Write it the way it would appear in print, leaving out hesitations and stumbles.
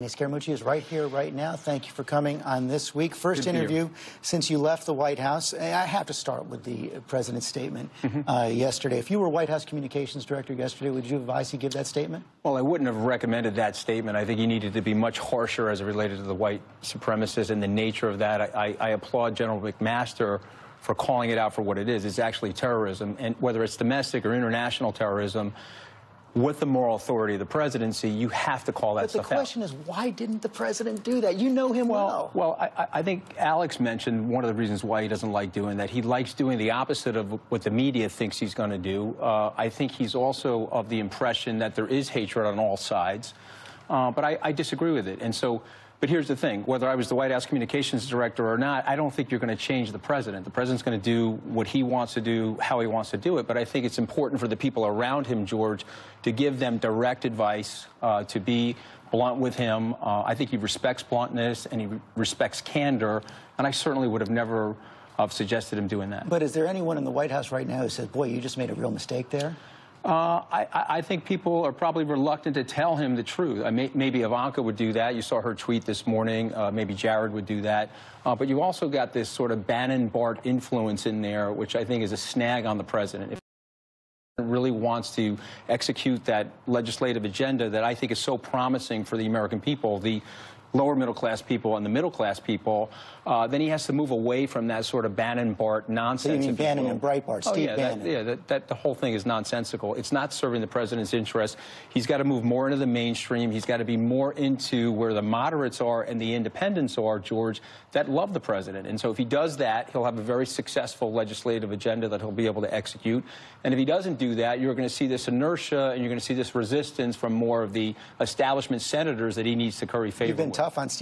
Scaramucci is right here, right now. Thank you for coming on This Week. First interview since you left the White House. I have to start with the president's statement yesterday. If you were White House Communications Director yesterday, would you advise he give that statement? Well, I wouldn't have recommended that statement. I think he needed to be much harsher as it related to the white supremacists and the nature of that. I applaud General McMaster for calling it out for what it is. It's actually terrorism, and whether it's domestic or international terrorism, with the moral authority of the presidency, you have to call that stuff out. But the question is, why didn't the president do that? You know him well. Well, I think Alex mentioned one of the reasons why he doesn't like doing that. He likes doing the opposite of what the media thinks he's going to do. I think he's also of the impression that there is hatred on all sides. But I disagree with it. And so, but here's the thing. Whether I was the White House Communications Director or not, I don't think you're going to change the president. The president's going to do what he wants to do, how he wants to do it. But I think it's important for the people around him, George, to give them direct advice, to be blunt with him. I think he respects bluntness and he respects candor. And I certainly would have never suggested him doing that. But is there anyone in the White House right now who says, boy, you just made a real mistake there? I think people are probably reluctant to tell him the truth. Maybe Ivanka would do that. You saw her tweet this morning. Maybe Jared would do that. But you also got this sort of Bannon and Breitbart influence in there, which I think is a snag on the president. If he really wants to execute that legislative agenda that I think is so promising for the American people, the lower middle class people and the middle class people, then he has to move away from that sort of Bannon and Breitbart nonsense. So you mean Bannon and Breitbart, Steve Bannon? The whole thing is nonsensical. It's not serving the president's interests. He's got to move more into the mainstream. He's got to be more into where the moderates are and the independents are, George, that love the president. And so if he does that, he'll have a very successful legislative agenda that he'll be able to execute. And if he doesn't do that, you're going to see this inertia and you're going to see this resistance from more of the establishment senators that he needs to curry favor with. Tough on Steve.